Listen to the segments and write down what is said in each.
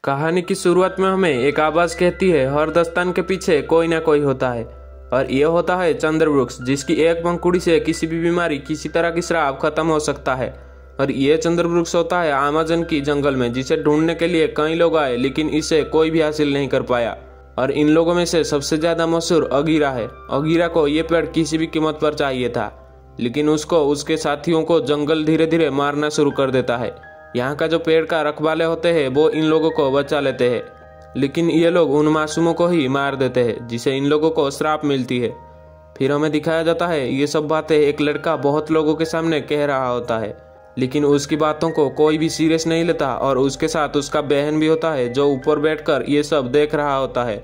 कहानी की शुरुआत में हमें एक आवाज कहती है, हर दस्तान के पीछे कोई ना कोई होता है। और ये होता है चंद्रवृक्ष, जिसकी एक पंखुड़ी से किसी भी बीमारी, किसी तरह की श्राप खत्म हो सकता है। और ये चंद्रवृक्ष होता है अमेज़न की जंगल में, जिसे ढूंढने के लिए कई लोग आए, लेकिन इसे कोई भी हासिल नहीं कर पाया। और इन लोगों में से सबसे ज्यादा मशहूर अगीरा है। अगीरा को ये पेड़ किसी भी कीमत पर चाहिए था, लेकिन उसको उसके साथियों को जंगल धीरे धीरे मारना शुरू कर देता है। यहाँ का जो पेड़ का रखवाले होते हैं वो इन लोगों को बचा लेते हैं, लेकिन ये लोग उन मासूमों को ही मार देते हैं, जिसे इन लोगों को श्राप मिलती है। फिर हमें दिखाया जाता है ये सब बातें एक लड़का बहुत लोगों के सामने कह रहा होता है, लेकिन उसकी बातों को कोई भी सीरियस नहीं लेता। और उसके साथ उसका बहन भी होता है, जो ऊपर बैठकर ये सब देख रहा होता है।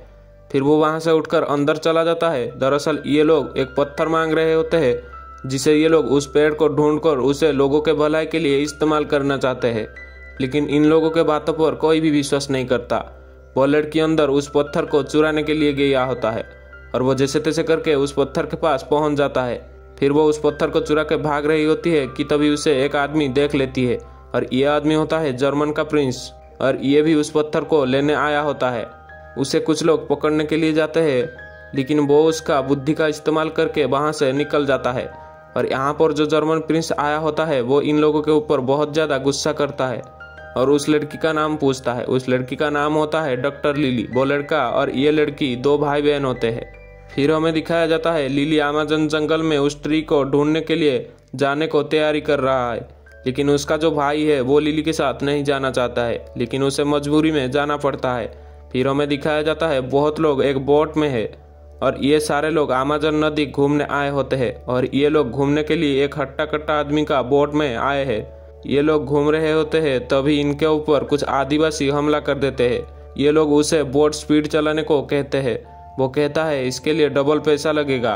फिर वो वहां से उठकर अंदर चला जाता है। दरअसल ये लोग एक पत्थर मांग रहे होते हैं, जिसे ये लोग उस पेड़ को ढूंढकर उसे लोगों के भलाई के लिए इस्तेमाल करना चाहते हैं, लेकिन इन लोगों के बातों पर कोई भी विश्वास नहीं करता। वो लड़की अंदर उस पत्थर को चुराने के लिए गया होता है, और वो जैसे तैसे करके उस पत्थर के पास पहुंच जाता है। फिर वो उस पत्थर को चुरा के भाग रही होती है कि तभी उसे एक आदमी देख लेती है, और ये आदमी होता है जर्मन का प्रिंस, और ये भी उस पत्थर को लेने आया होता है। उसे कुछ लोग पकड़ने के लिए जाते हैं, लेकिन वो उसका बुद्धि का इस्तेमाल करके वहां से निकल जाता है। और यहाँ पर जो जर्मन प्रिंस आया होता है वो इन लोगों के ऊपर बहुत ज्यादा गुस्सा करता है, और उस लड़की का नाम पूछता है। उस लड़की का नाम होता है डॉक्टर लिली। वो लड़का और ये लड़की दो भाई बहन होते हैं। फिर हमें दिखाया जाता है लिली अमेज़न जंगल में उस ट्री को ढूंढने के लिए जाने को तैयारी कर रहा है, लेकिन उसका जो भाई है वो लिली के साथ नहीं जाना चाहता है, लेकिन उसे मजबूरी में जाना पड़ता है। फिर हमें दिखाया जाता है बहुत लोग एक बोट में है, और ये सारे लोग अमेज़न नदी घूमने आए होते हैं। और ये लोग घूमने के लिए एक हट्टा कट्टा आदमी का बोट में आए हैं। ये लोग घूम रहे होते हैं, तभी इनके ऊपर कुछ आदिवासी हमला कर देते हैं। ये लोग उसे बोट स्पीड चलाने को कहते हैं। वो कहता है इसके लिए डबल पैसा लगेगा,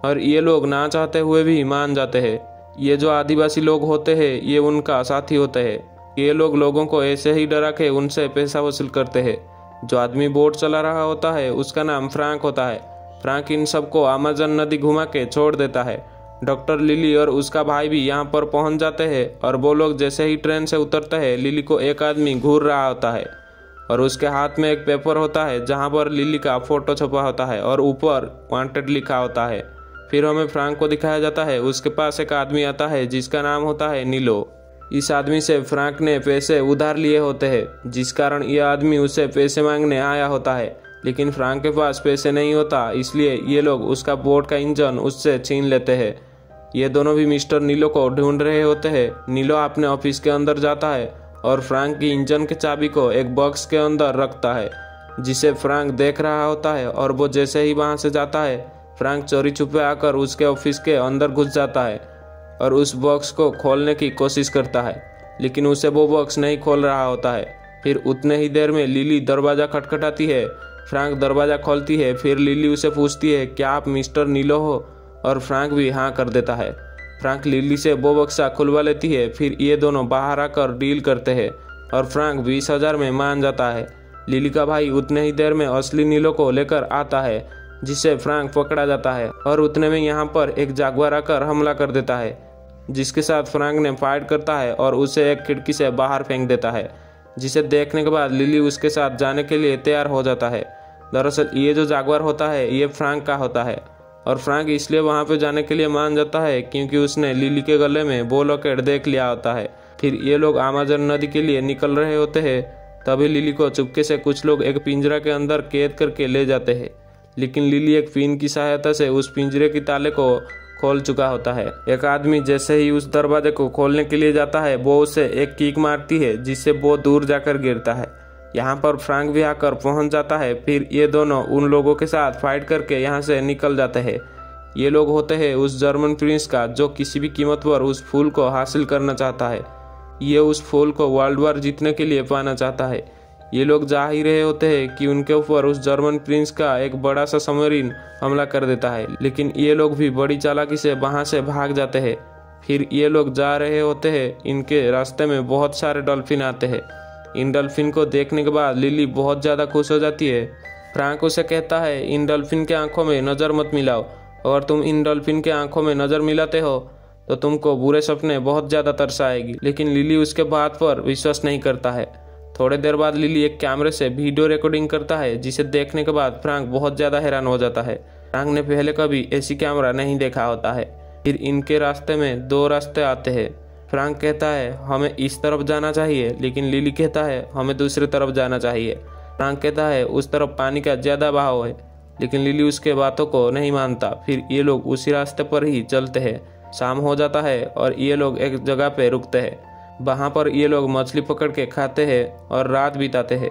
और ये लोग ना चाहते हुए भी मान जाते हैं। ये जो आदिवासी लोग होते हैं ये उनका साथी होते हैं। ये लोग लोगों को ऐसे ही डरा के उनसे पैसा वसूल करते हैं। जो आदमी बोट चला रहा होता है उसका नाम फ्रैंक होता है। फ्रैंक इन सबको अमेज़न नदी घुमा के छोड़ देता है। डॉक्टर लिली और उसका भाई भी यहाँ पर पहुंच जाते हैं, और वो लोग जैसे ही ट्रेन से उतरते हैं लिली को एक आदमी घूर रहा होता है, और उसके हाथ में एक पेपर होता है जहाँ पर लिली का फोटो छपा होता है और ऊपर वांटेड लिखा होता है। फिर हमें फ्रैंक को दिखाया जाता है, उसके पास एक आदमी आता है जिसका नाम होता है नीलो। इस आदमी से फ्रैंक ने पैसे उधार लिए होते हैं, जिस कारण यह आदमी उसे पैसे मांगने आया होता है, लेकिन फ्रैंक के पास पैसे नहीं होता, इसलिए ये लोग उसका बोट का इंजन उससे छीन लेते हैं। ये दोनों भी मिस्टर नीलो को ढूंढ रहे होते हैं। नीलो अपने ऑफिस के अंदर जाता है और फ्रैंक की इंजन के चाबी को एक बॉक्स के अंदर रखता है, जिसे फ्रैंक देख रहा होता है। और वो जैसे ही वहां से जाता है, फ्रैंक चोरी छुपे आकर उसके ऑफिस के अंदर घुस जाता है और उस बॉक्स को खोलने की कोशिश करता है, लेकिन उसे वो बॉक्स नहीं खोल रहा होता है। फिर उतने ही देर में लिली दरवाजा खटखटाती है। फ्रैंक दरवाजा खोलती है। फिर लिली उसे पूछती है क्या आप मिस्टर नीलो हो, और फ्रैंक भी हाँ कर देता है। फ्रैंक लिली से वो बक्सा खुलवा लेती है। फिर ये दोनों बाहर आकर डील करते हैं, और फ्रैंक 20,000 में मान जाता है। लिली का भाई उतने ही देर में असली नीलो को लेकर आता है, जिससे फ्रैंक पकड़ा जाता है। और उतने में यहाँ पर एक जागवार आकर हमला कर देता है, जिसके साथ फ्रैंक ने फाइट करता है और उसे एक खिड़की से बाहर फेंक देता है, जिसे देखने के बाद लिली उसके साथ जाने के लिए तैयार हो जाता है। दरअसल ये जो जागवार होता है ये फ्रैंक का होता है, और फ्रैंक इसलिए वहां पे जाने के लिए मान जाता है क्योंकि उसने लिली के गले में वो लॉकेट देख लिया होता है। फिर ये लोग अमेज़न नदी के लिए निकल रहे होते हैं, तभी लिली को चुपके से कुछ लोग एक पिंजरा के अंदर कैद करके ले जाते हैं, लेकिन लिली एक पिन की सहायता से उस पिंजरे की ताले को खोल चुका होता है। एक आदमी जैसे ही उस दरवाजे को खोलने के लिए जाता है, वो उसे एक किक मारती है, जिससे वो दूर जाकर गिरता है। यहाँ पर फ्रैंक भी आकर पहुंच जाता है। फिर ये दोनों उन लोगों के साथ फाइट करके यहाँ से निकल जाते हैं। ये लोग होते हैं उस जर्मन प्रिंस का, जो किसी भी कीमत पर उस फूल को हासिल करना चाहता है। ये उस फूल को वर्ल्ड वार जीतने के लिए पाना चाहता है। ये लोग जा ही रहे होते हैं कि उनके ऊपर उस जर्मन प्रिंस का एक बड़ा सा सबमरीन हमला कर देता है, लेकिन ये लोग भी बड़ी चालाकी से वहां से भाग जाते हैं। फिर ये लोग जा रहे होते हैं, इनके रास्ते में बहुत सारे डॉल्फिन आते हैं। इन डॉल्फिन को देखने के बाद लिली बहुत ज़्यादा खुश हो जाती है। फ्रैंक उसे कहता है इन डॉल्फिन के आंखों में नज़र मत मिलाओ, और तुम इन डॉल्फिन के आंखों में नज़र मिलाते हो तो तुमको बुरे सपने बहुत ज़्यादा तरस आएगी। लेकिन लिली उसके बात पर विश्वास नहीं करता है। थोड़ी देर बाद लिली एक कैमरे से वीडियो रिकॉर्डिंग करता है, जिसे देखने के बाद फ्रैंक बहुत ज़्यादा हैरान हो जाता है। फ्रैंक ने पहले कभी ऐसी कैमरा नहीं देखा होता है। फिर इनके रास्ते में 2 रास्ते आते हैं। फ्रैंक कहता है हमें इस तरफ जाना चाहिए, लेकिन लिली कहता है हमें दूसरी तरफ जाना चाहिए। फ्रैंक कहता है उस तरफ पानी का ज़्यादा बहाव है, लेकिन लिली उसके बातों को नहीं मानता। फिर ये लोग उसी रास्ते पर ही चलते हैं। शाम हो जाता है और ये लोग एक जगह पे रुकते हैं। वहाँ पर ये लोग मछली पकड़ के खाते हैं और रात बिताते हैं।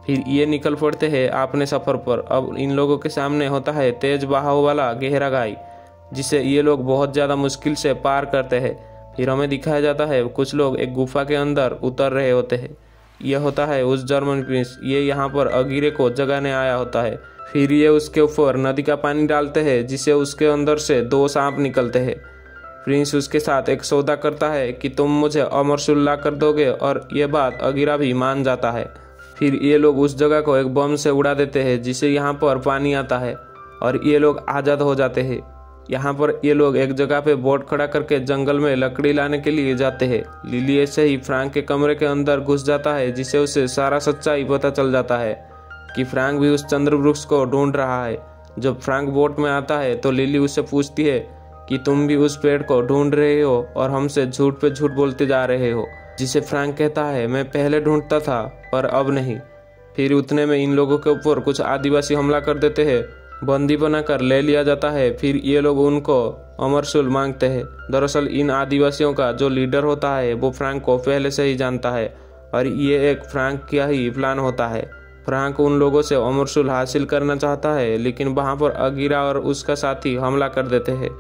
फिर ये निकल पड़ते हैं अपने सफ़र पर। अब इन लोगों के सामने होता है तेज बहाव वाला गहरा खाई, जिसे ये लोग बहुत ज़्यादा मुश्किल से पार करते हैं। फिर हमें दिखाया जाता है कुछ लोग एक गुफा के अंदर उतर रहे होते हैं। यह होता है उस जर्मन प्रिंस, ये यहाँ पर अगीरे को जगाने आया होता है। फिर ये उसके ऊपर नदी का पानी डालते हैं, जिससे उसके अंदर से 2 सांप निकलते हैं। प्रिंस उसके साथ एक सौदा करता है कि तुम मुझे अमरशूल ला कर दोगे, और ये बात अगीरा भी मान जाता है। फिर ये लोग उस जगह को एक बम से उड़ा देते हैं, जिससे यहाँ पर पानी आता है और ये लोग आज़ाद हो जाते हैं। यहाँ पर ये लोग एक जगह पे बोट खड़ा करके जंगल में लकड़ी लाने के लिए जाते हैं। लिली ऐसे ही फ्रैंक के कमरे के अंदर घुस जाता है, जिससे उसे सारा सच्चाई पता चल जाता है कि फ्रैंक भी उस चंद्रवृक्ष को ढूंढ रहा है। जब फ्रैंक बोट में आता है तो लिली उससे पूछती है कि तुम भी उस पेड़ को ढूंढ रहे हो और हमसे झूठ पे झूठ बोलते जा रहे हो, जिसे फ्रैंक कहता है मैं पहले ढूंढता था पर अब नहीं। फिर उतने में इन लोगों के ऊपर कुछ आदिवासी हमला कर देते हैं, बंदी बनाकर ले लिया जाता है। फिर ये लोग उनको अमरशूल मांगते हैं। दरअसल इन आदिवासियों का जो लीडर होता है वो फ्रैंक को पहले से ही जानता है और ये एक फ्रैंक का ही प्लान होता है। फ्रैंक उन लोगों से अमरशूल हासिल करना चाहता है, लेकिन वहाँ पर अगीरा और उसका साथी हमला कर देते हैं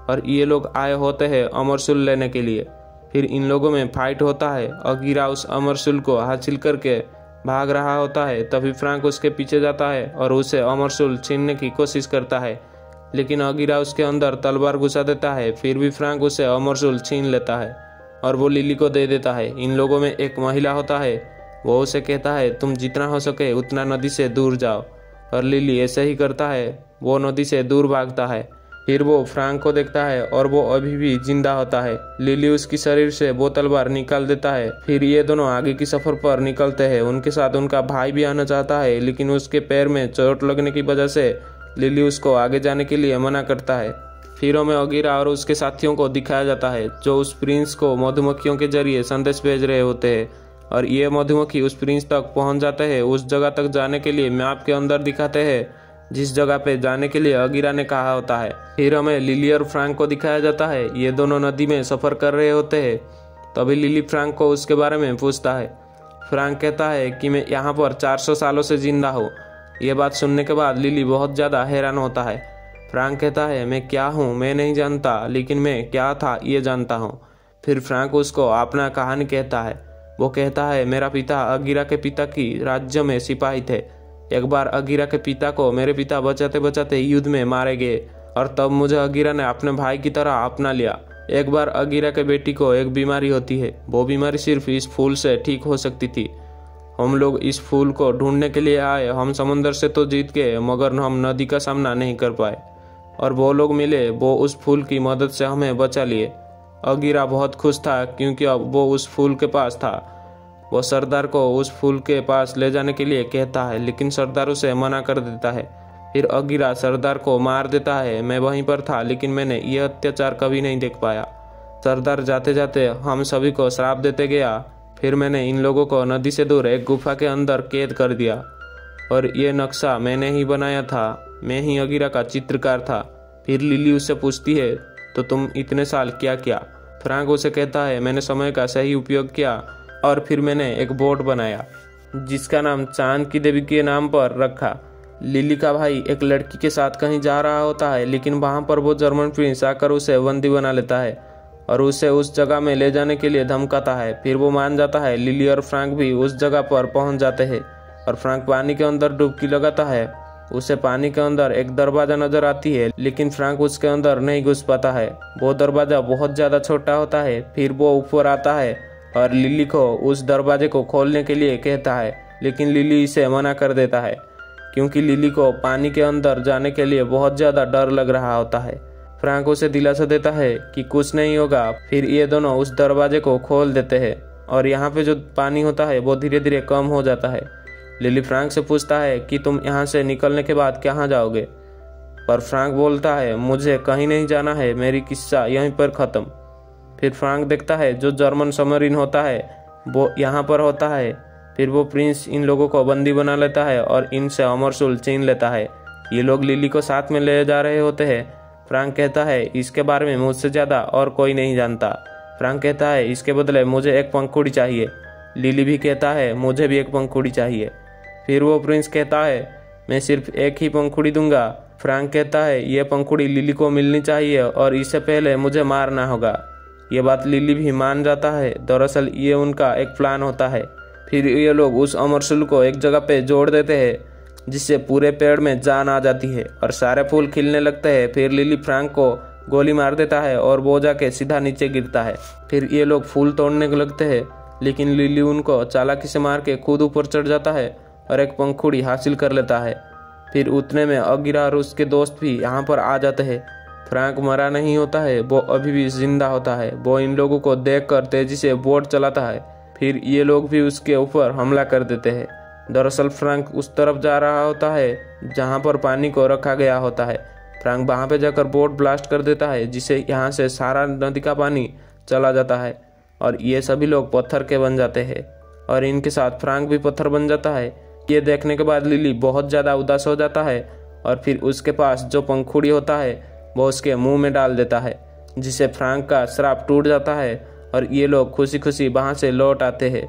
और ये लोग आए होते हैं अमरशूल लेने के लिए। फिर इन लोगों में फाइट होता है। अगीरा उस अमरशूल को हासिल करके भाग रहा होता है, तभी फ्रैंक उसके पीछे जाता है और उसे अमरशूल छीनने की कोशिश करता है, लेकिन अगीरा उसके अंदर तलवार घुसा देता है। फिर भी फ्रैंक उसे अमरशूल छीन लेता है और वो लिली को दे देता है। इन लोगों में एक महिला होता है, वो उसे कहता है तुम जितना हो सके उतना नदी से दूर जाओ, और लिली ऐसे ही करता है। वो नदी से दूर भागता है। फिर वो फ्रैंक को देखता है और वो अभी भी जिंदा होता है। लिली उसकी शरीर से वो तलवार निकाल देता है। फिर ये दोनों आगे की सफर पर निकलते हैं। उनके साथ उनका भाई भी आना चाहता है, लेकिन उसके पैर में चोट लगने की वजह से लिली उसको आगे जाने के लिए मना करता है। फिर हमें अगीरा और उसके साथियों को दिखाया जाता है, जो उस प्रिंस को मधुमक्खियों के जरिए संदेश भेज रहे होते हैं, और ये मधुमक्खी उस प्रिंस तक पहुंच जाते हैं। उस जगह तक जाने के लिए मैप के अंदर दिखाते हैं, जिस जगह पे जाने के लिए अगीरा ने कहा होता है। फिर हमें लिली और फ्रैंक को दिखाया जाता है। ये दोनों नदी में सफ़र कर रहे होते हैं। तभी लिली फ्रैंक को उसके बारे में पूछता है। फ्रैंक कहता है कि मैं यहाँ पर 400 सालों से जिंदा हूँ। ये बात सुनने के बाद लिली बहुत ज़्यादा हैरान होता है। फ्रैंक कहता है मैं क्या हूँ मैं नहीं जानता, लेकिन मैं क्या था ये जानता हूँ। फिर फ्रैंक उसको अपना कहानी कहता है। वो कहता है मेरा पिता अगीरा के पिता की राज्य में सिपाही थे। एक बार अगीरा के पिता को मेरे पिता बचाते बचाते युद्ध में मारे गए, और तब मुझे अगीरा ने अपने भाई की तरह अपना लिया। एक बार अगीरा के बेटी को एक बीमारी होती है। वो बीमारी सिर्फ इस फूल से ठीक हो सकती थी। हम लोग इस फूल को ढूंढने के लिए आए। हम समंदर से तो जीत गए, मगर हम नदी का सामना नहीं कर पाए, और वो लोग मिले, वो उस फूल की मदद से हमें बचा लिए। अगीरा बहुत खुश था, क्योंकि अब वो उस फूल के पास था। वो सरदार को उस फूल के पास ले जाने के लिए कहता है, लेकिन सरदार उसे मना कर देता है। फिर अगीरा सरदार को मार देता है। मैं वहीं पर था, लेकिन मैंने यह अत्याचार कभी नहीं देख पाया। सरदार जाते जाते हम सभी को श्राप देते गया। फिर मैंने इन लोगों को नदी से दूर एक गुफा के अंदर कैद कर दिया, और ये नक्शा मैंने ही बनाया था। मैं ही अगीरा का चित्रकार था। फिर लिली उससे पूछती है तो तुम इतने साल क्या किया? फ्रैंक उसे कहता है मैंने समय का सही उपयोग किया, और फिर मैंने एक बोट बनाया जिसका नाम चांद की देवी के नाम पर रखा। लिली का भाई एक लड़की के साथ कहीं जा रहा होता है, लेकिन वहाँ पर वो जर्मन प्रिंस आकर उसे बंदी बना लेता है और उसे उस जगह में ले जाने के लिए धमकाता है। फिर वो मान जाता है। लिली और फ्रैंक भी उस जगह पर पहुँच जाते हैं, और फ्रैंक पानी के अंदर डुबकी लगाता है। उसे पानी के अंदर एक दरवाजा नजर आती है, लेकिन फ्रैंक उसके अंदर नहीं घुस पाता है। वो दरवाजा बहुत ज़्यादा छोटा होता है। फिर वो ऊपर आता है और लिली को उस दरवाजे को खोलने के लिए कहता है, लेकिन लिली इसे मना कर देता है, क्योंकि लिली को पानी के अंदर जाने के लिए बहुत ज़्यादा डर लग रहा होता है। फ्रैंक उसे दिलासा देता है कि कुछ नहीं होगा। फिर ये दोनों उस दरवाजे को खोल देते हैं और यहाँ पे जो पानी होता है वो धीरे धीरे कम हो जाता है। लिली फ्रैंक से पूछता है कि तुम यहाँ से निकलने के बाद कहाँ जाओगे, पर फ्रैंक बोलता है मुझे कहीं नहीं जाना है, मेरी किस्सा यहीं पर ख़त्म। फिर फ्रैंक देखता है जो जर्मन सबमरीन होता है वो यहाँ पर होता है। फिर वो प्रिंस इन लोगों को बंदी बना लेता है और इनसे अमरशूल छीन लेता है। ये लोग लिली को साथ में ले जा रहे होते हैं। फ्रैंक कहता है इसके बारे में मुझसे ज़्यादा और कोई नहीं जानता। फ्रैंक कहता है इसके बदले मुझे एक पंखुड़ी चाहिए। लिली भी कहता है मुझे भी एक पंखुड़ी चाहिए। फिर वो प्रिंस कहता है मैं सिर्फ एक ही पंखुड़ी दूंगा। फ्रैंक कहता है ये पंखुड़ी लिली को मिलनी चाहिए और इससे पहले मुझे मारना होगा। ये बात लिली भी मान जाता है। दरअसल ये उनका एक प्लान होता है। फिर ये लोग उस अमरशूल को एक जगह पे जोड़ देते हैं जिससे पूरे पेड़ में जान आ जाती है और सारे फूल खिलने लगते हैं। फिर लिली फ्रैंक को गोली मार देता है और वो जाके सीधा नीचे गिरता है। फिर ये लोग फूल तोड़ने लगते हैं, लेकिन लिली उनको चालाकी से मार के खुद ऊपर चढ़ जाता है और एक पंखुड़ी हासिल कर लेता है। फिर उतने में अगिरा और उसके दोस्त भी यहाँ पर आ जाते हैं। फ्रैंक मरा नहीं होता है, वो अभी भी जिंदा होता है। वो इन लोगों को देखकर तेजी से बोट चलाता है। फिर ये लोग भी उसके ऊपर हमला कर देते हैं। दरअसल फ्रैंक उस तरफ जा रहा होता है जहाँ पर पानी को रखा गया होता है। फ्रैंक वहाँ पे जाकर बोट ब्लास्ट कर देता है जिससे यहाँ से सारा नदी का पानी चला जाता है और ये सभी लोग पत्थर के बन जाते हैं और इनके साथ फ्रैंक भी पत्थर बन जाता है। ये देखने के बाद लिली बहुत ज़्यादा उदास हो जाता है और फिर उसके पास जो पंखुड़ी होता है वो उसके मुंह में डाल देता है, जिससे फ्रैंक का श्राप टूट जाता है और ये लोग खुशी खुशी वहाँ से लौट आते हैं।